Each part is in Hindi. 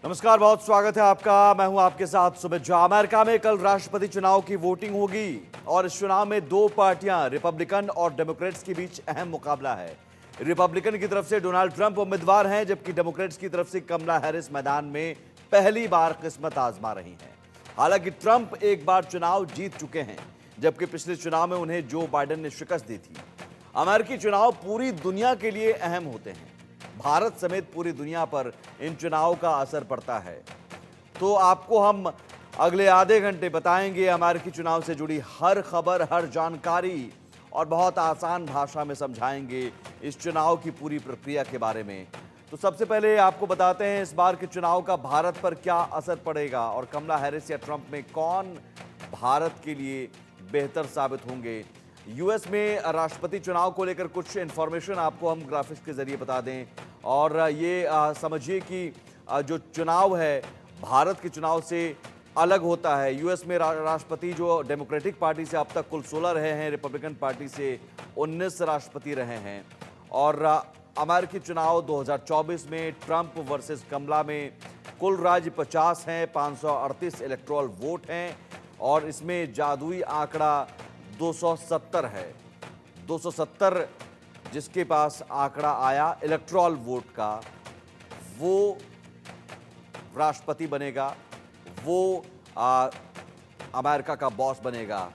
नमस्कार, बहुत स्वागत है आपका। मैं हूं आपके साथ सुमित झा। अमेरिका में कल राष्ट्रपति चुनाव की वोटिंग होगी और इस चुनाव में दो पार्टियां रिपब्लिकन और डेमोक्रेट्स के बीच अहम मुकाबला है। रिपब्लिकन की तरफ से डोनाल्ड ट्रंप उम्मीदवार हैं, जबकि डेमोक्रेट्स की तरफ से कमला हैरिस मैदान में पहली बार किस्मत आजमा रही हैं। हालांकि ट्रंप एक बार चुनाव जीत चुके हैं, जबकि पिछले चुनाव में उन्हें जो बाइडेन ने शिकस्त दी थी। अमेरिकी चुनाव पूरी दुनिया के लिए अहम होते हैं। भारत समेत पूरी दुनिया पर इन चुनाव का असर पड़ता है। तो आपको हम अगले आधे घंटे बताएंगे अमेरिकी चुनाव से जुड़ी हर खबर, हर जानकारी, और बहुत आसान भाषा में समझाएंगे इस चुनाव की पूरी प्रक्रिया के बारे में। तो सबसे पहले आपको बताते हैं इस बार के चुनाव का भारत पर क्या असर पड़ेगा और कमला हैरिस या ट्रंप में कौन भारत के लिए बेहतर साबित होंगे। यूएस में राष्ट्रपति चुनाव को लेकर कुछ इंफॉर्मेशन आपको हम ग्राफिक्स के जरिए बता दें, और ये समझिए कि जो चुनाव है भारत के चुनाव से अलग होता है। यूएस में राष्ट्रपति जो डेमोक्रेटिक पार्टी से अब तक कुल 16 रहे हैं, रिपब्लिकन पार्टी से 19 राष्ट्रपति रहे हैं। और अमेरिकी चुनाव 2024 में ट्रंप वर्सेस कमला में कुल राज्य 50 हैं, 538 इलेक्टोरल वोट हैं, और इसमें जादुई आंकड़ा 270 है। 270 जिसके पास आंकड़ा आया इलेक्टोरल वोट का, वो राष्ट्रपति बनेगा, वो अमेरिका का बॉस बनेगा।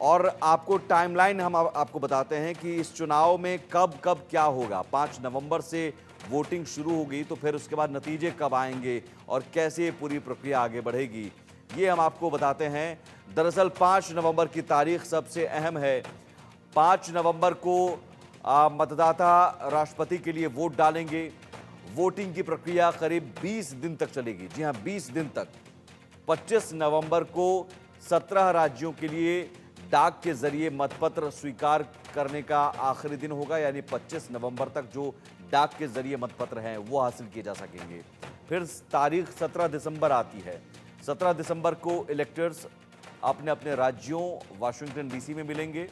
और आपको टाइमलाइन हम आपको बताते हैं कि इस चुनाव में कब कब क्या होगा। 5 नवंबर से वोटिंग शुरू होगी, तो फिर उसके बाद नतीजे कब आएंगे और कैसे पूरी प्रक्रिया आगे बढ़ेगी, ये हम आपको बताते हैं। दरअसल 5 नवंबर की तारीख सबसे अहम है। 5 नवंबर को मतदाता राष्ट्रपति के लिए वोट डालेंगे। वोटिंग की प्रक्रिया करीब 20 दिन तक चलेगी। जी हां, 20 दिन तक। 25 नवंबर को 17 राज्यों के लिए डाक के जरिए मतपत्र स्वीकार करने का आखिरी दिन होगा, यानी 25 नवंबर तक जो डाक के जरिए मतपत्र हैं वो हासिल किए जा सकेंगे। फिर तारीख 17 दिसंबर आती है। 17 दिसंबर को इलेक्टर्स अपने अपने राज्यों वाशिंगटन डीसी में मिलेंगे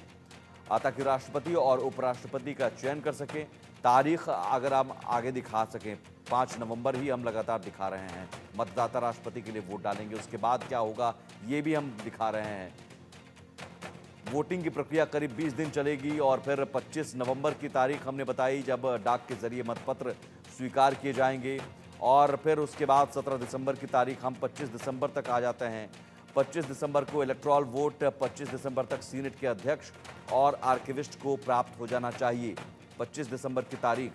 ताकि राष्ट्रपति और उपराष्ट्रपति का चयन कर सकें। तारीख अगर हम आगे दिखा सकें, 5 नवंबर ही हम लगातार दिखा रहे हैं। मतदाता राष्ट्रपति के लिए वोट डालेंगे, उसके बाद क्या होगा ये भी हम दिखा रहे हैं। वोटिंग की प्रक्रिया करीब 20 दिन चलेगी, और फिर 25 नवंबर की तारीख हमने बताई जब डाक के जरिए मतपत्र स्वीकार किए जाएंगे। और फिर उसके बाद 17 दिसंबर की तारीख हम 25 दिसंबर तक आ जाते हैं। 25 दिसंबर को इलेक्टोरल वोट, 25 दिसंबर तक सीनेट के अध्यक्ष और आर्किविस्ट को प्राप्त हो जाना चाहिए। 25 दिसंबर की तारीख,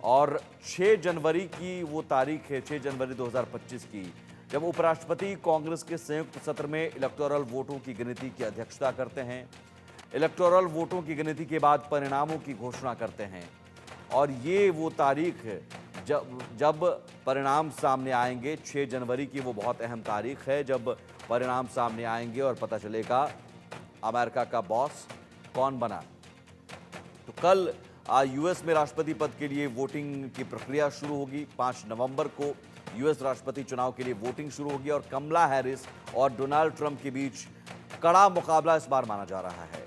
और 6 जनवरी की वो तारीख है, 6 जनवरी 2025 की, जब उपराष्ट्रपति कांग्रेस के संयुक्त सत्र में इलेक्टोरल वोटों की गिनती की अध्यक्षता करते हैं। इलेक्टोरल वोटों की गिनती के बाद परिणामों की घोषणा करते हैं, और ये वो तारीख है जब परिणाम सामने आएंगे। 6 जनवरी की वो बहुत अहम तारीख है जब परिणाम सामने आएंगे और पता चलेगा अमेरिका का बॉस कौन बना। तो कल यूएस में राष्ट्रपति पद के लिए वोटिंग की प्रक्रिया शुरू होगी। 5 नवंबर को यूएस राष्ट्रपति चुनाव के लिए वोटिंग शुरू होगी, और कमला हैरिस और डोनाल्ड ट्रंप के बीच कड़ा मुकाबला इस बार माना जा रहा है।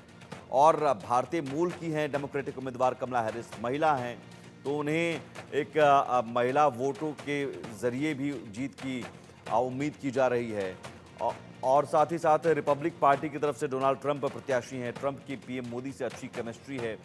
और भारतीय मूल की हैं डेमोक्रेटिक उम्मीदवार कमला हैरिस, महिला हैं, तो उन्हें एक महिला वोटों के जरिए भी जीत की उम्मीद की जा रही है। और साथ ही साथ रिपब्लिक पार्टी की तरफ से डोनाल्ड ट्रंप प्रत्याशी हैं। ट्रंप की पीएम मोदी से अच्छी केमिस्ट्री है।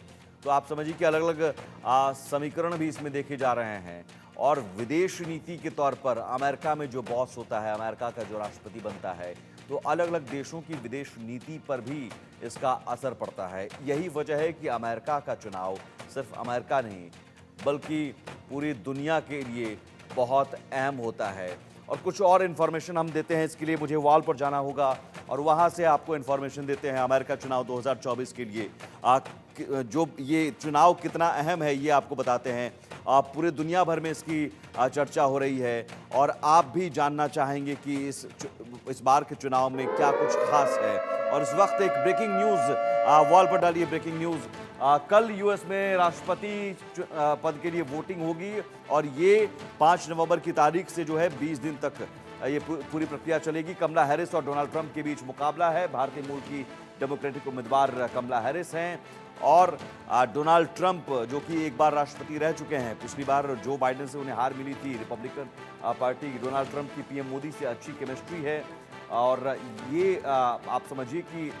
तो आप समझिए कि अलग अलग समीकरण भी इसमें देखे जा रहे हैं। और विदेश नीति के तौर पर अमेरिका में जो बॉस होता है, अमेरिका का जो राष्ट्रपति बनता है, तो अलग अलग देशों की विदेश नीति पर भी इसका असर पड़ता है। यही वजह है कि अमेरिका का चुनाव सिर्फ अमेरिका नहीं बल्कि पूरी दुनिया के लिए बहुत अहम होता है। और कुछ और इन्फॉर्मेशन हम देते हैं, इसके लिए मुझे वॉल पर जाना होगा और वहाँ से आपको इन्फॉर्मेशन देते हैं अमेरिका चुनाव 2024 के लिए। जो ये चुनाव कितना अहम है ये आपको बताते हैं। पूरे दुनिया भर में इसकी चर्चा हो रही है, और आप भी जानना चाहेंगे कि इस बार के चुनाव में क्या कुछ खास है। और इस वक्त एक ब्रेकिंग न्यूज़ वॉल पर डालिए। ब्रेकिंग न्यूज़, कल यूएस में राष्ट्रपति पद के लिए वोटिंग होगी, और ये 5 नवंबर की तारीख से जो है 20 दिन तक ये पूरी प्रक्रिया चलेगी। कमला हैरिस और डोनाल्ड ट्रंप के बीच मुकाबला है। भारतीय मूल की डेमोक्रेटिक उम्मीदवार कमला हैरिस हैं, और डोनाल्ड ट्रंप जो कि एक बार राष्ट्रपति रह चुके हैं, पिछली बार जो बाइडेन से उन्हें हार मिली थी, रिपब्लिकन पार्टी डोनाल्ड ट्रंप की पीएम मोदी से अच्छी केमिस्ट्री है। और ये आप समझिए कि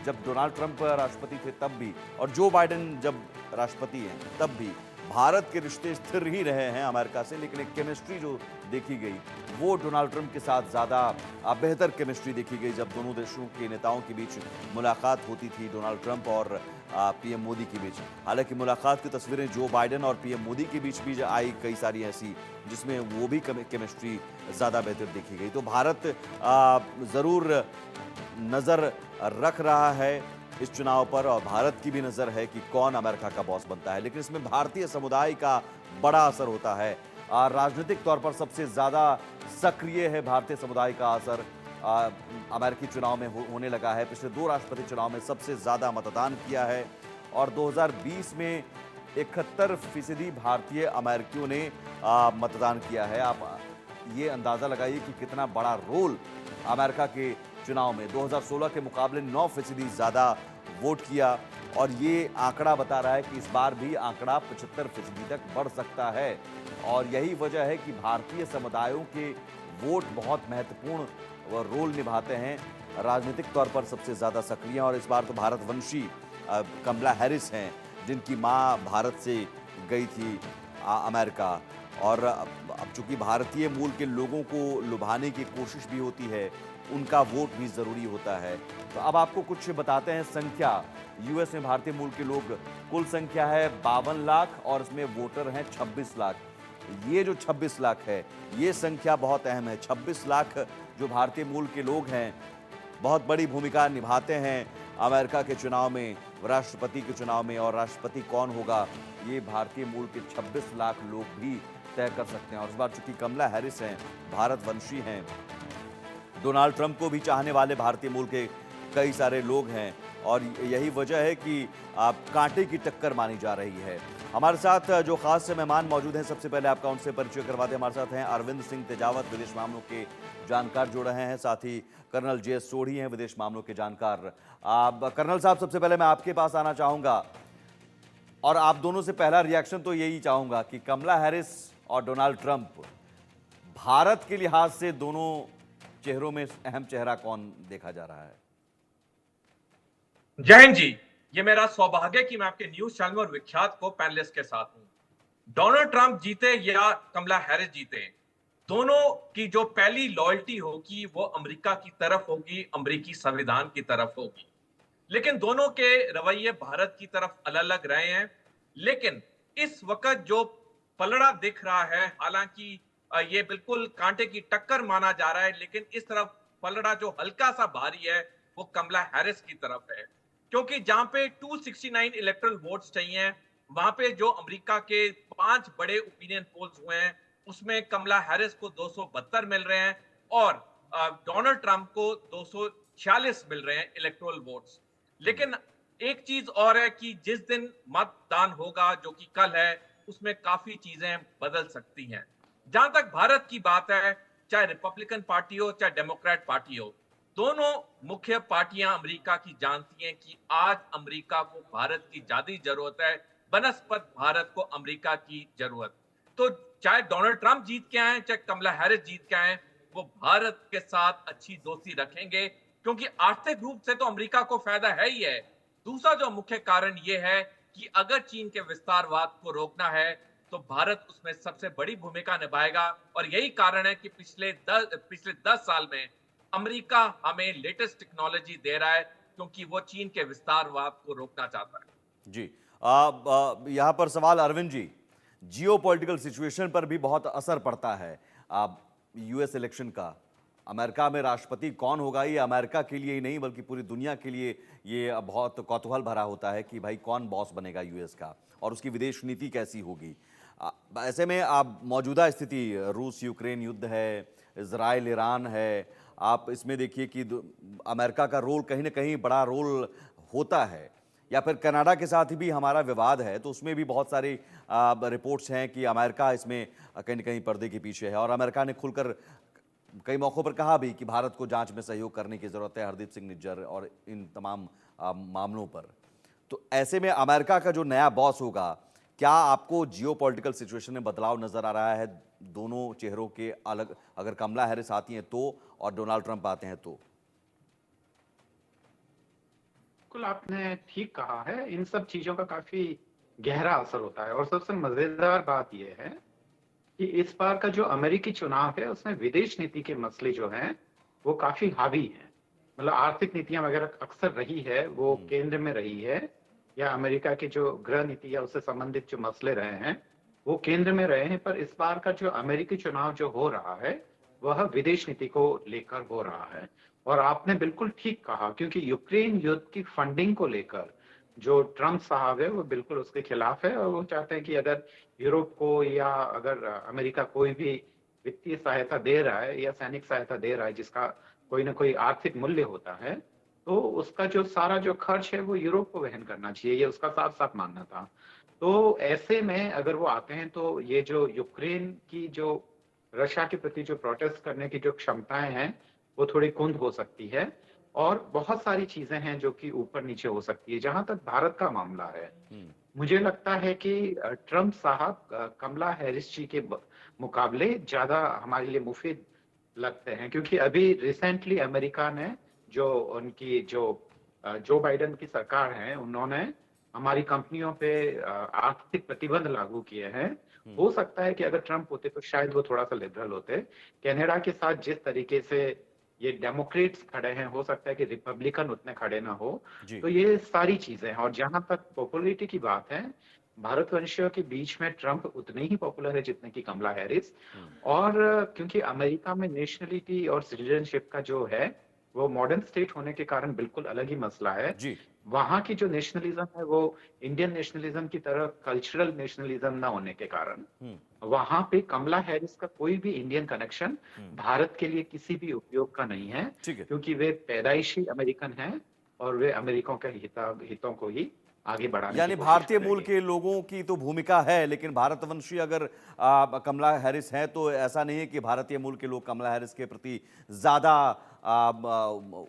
जब डोनाल्ड ट्रंप राष्ट्रपति थे तब भी और जो बाइडेन जब राष्ट्रपति हैं तब भी भारत के रिश्ते स्थिर ही रहे हैं अमेरिका से, लेकिन एक केमिस्ट्री जो देखी गई वो डोनाल्ड ट्रंप के साथ ज़्यादा बेहतर केमिस्ट्री देखी गई जब दोनों देशों के नेताओं के बीच मुलाकात होती थी, डोनाल्ड ट्रंप और पीएम मोदी के बीच। हालांकि मुलाकात की तस्वीरें जो बाइडेन और पीएम मोदी के बीच भी आई कई सारी ऐसी जिसमें वो भी केमिस्ट्री ज़्यादा बेहतर देखी गई। तो भारत ज़रूर नज़र रख रहा है इस चुनाव पर और भारत की भी नज़र है कि कौन अमेरिका का बॉस बनता है, लेकिन इसमें भारतीय समुदाय का बड़ा असर होता है। राजनीतिक तौर पर सबसे ज़्यादा सक्रिय है भारतीय समुदाय का असर अमेरिकी चुनाव में होने लगा है। पिछले 2 राष्ट्रपति चुनाव में सबसे ज़्यादा मतदान किया है और 2020 में 71% भारतीय अमेरिकियों ने मतदान किया है। आप ये अंदाज़ा लगाइए कि कितना बड़ा रोल अमेरिका के चुनाव में 2016 के मुकाबले 9% ज़्यादा वोट किया और ये आंकड़ा बता रहा है कि इस बार भी आंकड़ा 75% तक बढ़ सकता है। और यही वजह है कि भारतीय समुदायों के वोट बहुत महत्वपूर्ण रोल निभाते हैं, राजनीतिक तौर पर सबसे ज़्यादा सक्रिय। और इस बार तो भारतवंशी कमला हैरिस हैं जिनकी माँ भारत से गई थी अमेरिका। और अब चूंकि भारतीय मूल के लोगों को लुभाने की कोशिश भी होती है, उनका वोट भी ज़रूरी होता है। तो अब आपको कुछ बताते हैं संख्या। यूएस में भारतीय मूल के लोग कुल संख्या है 52 लाख और इसमें वोटर हैं 26 लाख। ये जो 26 लाख है ये संख्या बहुत अहम है। 26 लाख जो भारतीय मूल के लोग हैं बहुत बड़ी भूमिका निभाते हैं अमेरिका के चुनाव में, राष्ट्रपति के चुनाव में। और राष्ट्रपति कौन होगा ये भारतीय मूल के 26 लाख लोग भी तय कर सकते हैं। और इस बार चूंकि कमला हैरिस हैं, भारतवंशी हैं, डोनाल्ड ट्रंप को भी चाहने वाले भारतीय मूल के कई सारे लोग हैं और यही वजह है कि कांटे की टक्कर मानी जा रही है। हमारे साथ जो खास मेहमान मौजूद हैं, सबसे पहले आपका उनसे परिचय करवाते हैं। हमारे साथ हैं अरविंद सिंह तेजावत, विदेश मामलों के जानकार जुड़ रहे हैं, साथ ही कर्नल जे.एस. सोढ़ी हैं, विदेश मामलों के जानकार। कर्नल साहब, सबसे पहले मैं आपके पास आना चाहूँगा और आप दोनों से पहला रिएक्शन तो यही चाहूँगा कि कमला हैरिस और डोनाल्ड ट्रंप, भारत के लिहाज से दोनों चेहरों में अहम चेहरा कौन देखा जा रहा है? जय हिंद जी। ये मेरा सौभाग्य कि मैं आपके न्यूज चैनल और विख्यात को पैनलिस्ट के साथ हूं। डोनाल्ड ट्रंप जीते या कमला हैरिस जीते, दोनों की जो पहली लॉयल्टी होगी वो अमेरिका की तरफ होगी, अमेरिकी संविधान की तरफ होगी। लेकिन दोनों के रवैये भारत की तरफ अलग अलग रहे हैं। लेकिन इस वक्त जो पलड़ा दिख रहा है, हालांकि ये बिल्कुल कांटे की टक्कर माना जा रहा है, लेकिन इस तरफ पलड़ा जो हल्का सा भारी है वो कमला हैरिस की तरफ है। क्योंकि जहां पे 269 इलेक्टरल वोट्स चाहिए, वहां पे जो अमेरिका के 5 बड़े ओपिनियन पोल्स हुए हैं उसमें कमला हैरिस को 272 मिल रहे हैं और डोनाल्ड ट्रंप को 246 मिल रहे हैं इलेक्टोरल वोट्स। लेकिन एक चीज और है कि जिस दिन मतदान होगा, जो कि कल है, उसमें काफी चीजें बदल सकती हैं। जहां तक भारत की बात है, चाहे रिपब्लिकन पार्टी हो चाहे डेमोक्रेट पार्टी हो, दोनों मुख्य पार्टियां अमेरिका की जानती हैं कि आज अमेरिका को भारत की ज्यादा जरूरत है बनस्पत भारत को अमेरिका की जरूरत। तो चाहे डोनाल्ड ट्रंप जीत के आए चाहे कमला हैरिस जीत के आए, वो भारत के साथ अच्छी दोस्ती रखेंगे, क्योंकि आर्थिक रूप से तो अमेरिका को फायदा है ही है। दूसरा जो मुख्य कारण ये है कि अगर चीन के विस्तारवाद को रोकना है तो भारत उसमें सबसे बड़ी भूमिका निभाएगा। और यही कारण है कि पिछले 10 साल में अमेरिका हमें लेटेस्ट टेक्नोलॉजी दे रहा है, क्योंकि वो चीन के विस्तारवाद को रोकना चाहता है। जी, यहाँ पर सवाल अरविंद जी, जियोपॉलिटिकल सिचुएशन पर भी बहुत असर पड़ता है यूएस इलेक्शन का। अमेरिका में राष्ट्रपति कौन होगा ये अमेरिका के लिए ही नहीं बल्कि पूरी दुनिया के लिए ये बहुत कौतूहल भरा होता है कि भाई कौन बॉस बनेगा यूएस का और उसकी विदेश नीति कैसी होगी। ऐसे में आप मौजूदा स्थिति, रूस यूक्रेन युद्ध है, इजराइल ईरान है, आप इसमें देखिए कि अमेरिका का रोल कहीं ना कहीं बड़ा रोल होता है। या फिर कनाडा के साथ भी हमारा विवाद है तो उसमें भी बहुत सारी रिपोर्ट्स हैं कि अमेरिका इसमें कहीं ना कहीं पर्दे के पीछे है। और अमेरिका ने खुलकर कई मौक़ों पर कहा भी कि भारत को जांच में सहयोग करने की ज़रूरत है, हरदीप सिंह निज्जर और इन तमाम मामलों पर। तो ऐसे में अमेरिका का जो नया बॉस होगा, क्या आपको जियोपॉलिटिकल सिचुएशन में बदलाव नजर आ रहा है दोनों चेहरों के अलग, अगर कमला हैरिस आती हैं तो और डोनाल्ड ट्रंप आते हैं तो? बिल्कुल आपने ठीक कहा है, इन सब चीजों का काफी गहरा असर होता है। और सबसे मजेदार बात यह है कि इस बार का जो अमेरिकी चुनाव है उसमें विदेश नीति के मसले जो हैं वो काफी हावी हैं। मतलब आर्थिक नीतियां वगैरह अक्सर रही है वो केंद्र में रही है, या अमेरिका की जो गृह नीति या उससे संबंधित जो मसले रहे हैं वो केंद्र में रहे हैं। पर इस बार का जो अमेरिकी चुनाव जो हो रहा है वह विदेश नीति को लेकर हो रहा है। और आपने बिल्कुल ठीक कहा, क्योंकि यूक्रेन युद्ध की फंडिंग को लेकर जो ट्रम्प साहब है वो बिल्कुल उसके खिलाफ है, और वो चाहते हैं कि अगर यूरोप को या अगर अमेरिका कोई भी वित्तीय सहायता दे रहा है या सैनिक सहायता दे रहा है जिसका कोई ना कोई आर्थिक मूल्य होता है, तो उसका जो सारा जो खर्च है वो यूरोप को वहन करना चाहिए, ये उसका साफ साफ मानना था। तो ऐसे में अगर वो आते हैं तो ये जो यूक्रेन की जो रशिया के प्रति जो प्रोटेस्ट करने की जो क्षमताएं हैं वो थोड़ी कुंद हो सकती है, और बहुत सारी चीजें हैं जो कि ऊपर नीचे हो सकती है। जहां तक भारत का मामला है, मुझे लगता है कि ट्रम्प साहब कमला हैरिस जी के मुकाबले ज्यादा हमारे लिए मुफीद लगते हैं, क्योंकि अभी रिसेंटली अमेरिका ने जो उनकी जो जो बाइडेन की सरकार है उन्होंने हमारी कंपनियों पे आर्थिक प्रतिबंध लागू किए हैं। हो सकता है कि अगर ट्रम्प होते तो शायद वो थोड़ा सा लिबरल होते। कनाडा के साथ जिस तरीके से ये डेमोक्रेट्स खड़े हैं, हो सकता है कि रिपब्लिकन उतने खड़े ना हो। तो ये सारी चीजें हैं। और जहां तक पॉपुलरिटी की बात है, भारतवंशियों के बीच में ट्रम्प उतने ही पॉपुलर है जितने की कमला हैरिस। और क्योंकि अमेरिका में नेशनलिटी और सिटीजनशिप का जो है वो मॉडर्न स्टेट होने के कारण बिल्कुल अलग ही मसला है। जी। वहां की जो नेशनलिज्म है वो इंडियन नेशनलिज्म की तरह कल्चरल नेशनलिज्म ना होने के कारण वहां पे कमला हैरिस का कोई भी इंडियन कनेक्शन भारत के लिए किसी भी उपयोग का नहीं है, ठीक है। क्योंकि वे पैदाइशी अमेरिकन हैं और वे अमेरिकों के हितों को ही आगे बढ़ाने यानी की कोशिश भारतीय मूल करेंगे। के लोगों की तो भूमिका है, लेकिन भारतवंशी अगर कमला हैरिस हैं तो ऐसा नहीं है कि भारतीय मूल के लोग कमला हैरिस के प्रति ज्यादा